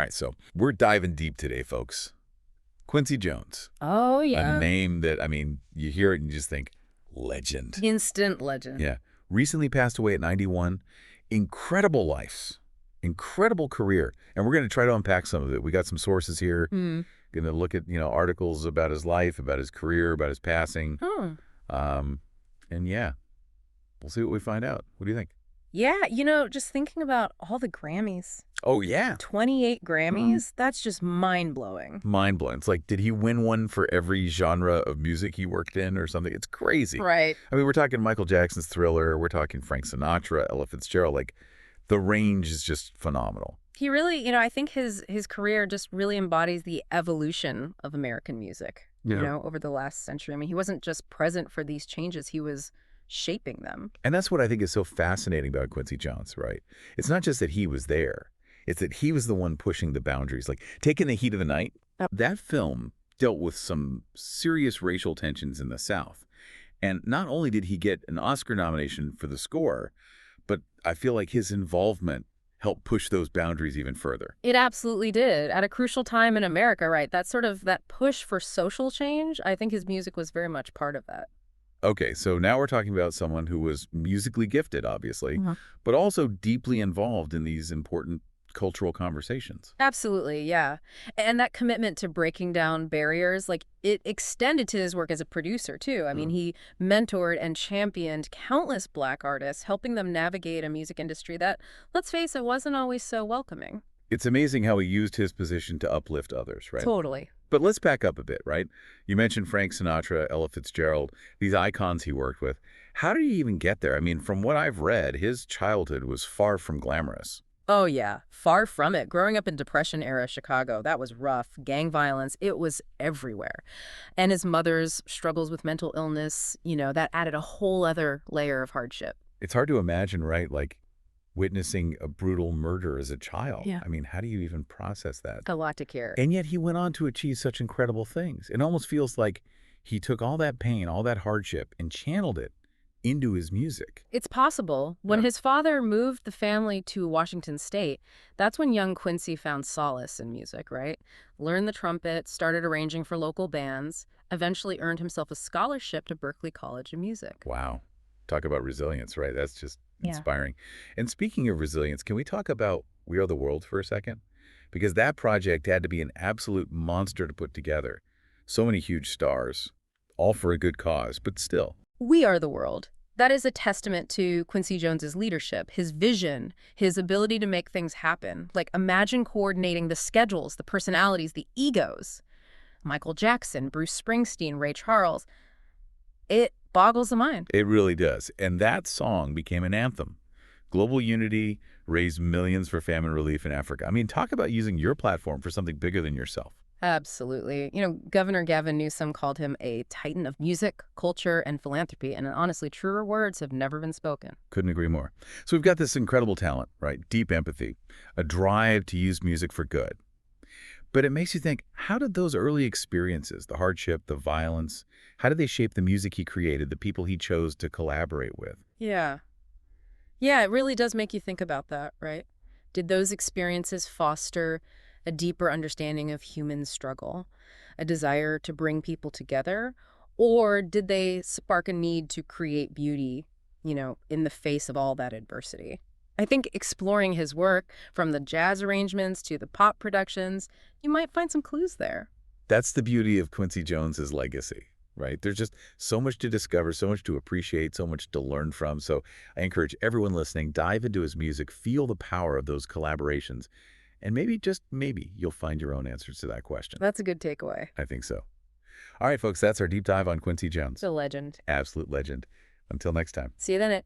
All right, so we're diving deep today, folks. Quincy Jones. Oh, A yeah. name that, I mean, you hear it and you just think, legend. Instant legend. Yeah. Recently passed away at 91. Incredible life. Incredible career. And we're going to try to unpack some of it. We got some sources here. Hmm. Going to look at, articles about his life, about his career, about his passing. Oh. And yeah, we'll see what we find out. What do you think? Yeah, just thinking about all the Grammys. Oh, yeah. 28 Grammys? That's just mind-blowing. Mind-blowing. It's like, did he win one for every genre of music he worked in or something? It's crazy. Right. I mean, we're talking Michael Jackson's Thriller. We're talking Frank Sinatra, Ella Fitzgerald. Like, the range is just phenomenal. He really, I think his career just really embodies the evolution of American music, over the last century. I mean, he wasn't just present for these changes. He was shaping them. And that's what I think is so fascinating about Quincy Jones, right? It's not just that he was there. It's that he was the one pushing the boundaries. Like, Taking the Heat of the Night, that film dealt with some serious racial tensions in the South. And not only did he get an Oscar nomination for the score, but I feel like his involvement helped push those boundaries even further. It absolutely did. At a crucial time in America, right? That push for social change, I think his music was very much part of that. Okay, so now we're talking about someone who was musically gifted, obviously, but also deeply involved in these important cultural conversations. Absolutely, yeah. And that commitment to breaking down barriers, like, it extended to his work as a producer, too. I mean, he mentored and championed countless Black artists, helping them navigate a music industry that, let's face it, wasn't always so welcoming. It's amazing how he used his position to uplift others, right? Totally. But let's back up a bit, right? You mentioned Frank Sinatra, Ella Fitzgerald, these icons he worked with. How did he even get there? I mean, from what I've read, his childhood was far from glamorous. Oh, yeah. Far from it. Growing up in Depression-era Chicago, that was rough. Gang violence, it was everywhere. And his mother's struggles with mental illness, that added a whole other layer of hardship. It's hard to imagine, right? Like, witnessing a brutal murder as a child. Yeah. I mean, how do you even process that? A lot to carry. And yet he went on to achieve such incredible things. It almost feels like he took all that pain, all that hardship, and channeled it into his music. It's possible. When his father moved the family to Washington State, that's when young Quincy found solace in music, right? Learned the trumpet, started arranging for local bands, eventually earned himself a scholarship to Berklee College of Music. Wow. Talk about resilience, right? That's just Yeah. inspiring. And speaking of resilience, can we talk about We Are the World for a second? Because that project had to be an absolute monster to put together. So many huge stars, all for a good cause, but still. We Are the World. That is a testament to Quincy Jones's leadership, his vision, his ability to make things happen. Like, imagine coordinating the schedules, the personalities, the egos. Michael Jackson, Bruce Springsteen, Ray Charles. It boggles the mind. It really does. And that song became an anthem. Global unity, raised millions for famine relief in Africa. I mean, talk about using your platform for something bigger than yourself. Absolutely. Governor Gavin Newsom called him a titan of music, culture, and philanthropy, and honestly, truer words have never been spoken. Couldn't agree more. So we've got this incredible talent, right? Deep empathy, a drive to use music for good. But it makes you think, how did those early experiences, the hardship, the violence, how did they shape the music he created, the people he chose to collaborate with? Yeah. Yeah, it really does make you think about that, right? Did those experiences foster a deeper understanding of human struggle, a desire to bring people together, or did they spark a need to create beauty, in the face of all that adversity? I think exploring his work, from the jazz arrangements to the pop productions, you might find some clues there. That's the beauty of Quincy Jones's legacy, right? There's just so much to discover, so much to appreciate, so much to learn from. So I encourage everyone listening, dive into his music, feel the power of those collaborations, and maybe, just maybe, you'll find your own answers to that question. That's a good takeaway. I think so. All right, folks, that's our deep dive on Quincy Jones. The legend. Absolute legend. Until next time. See you then.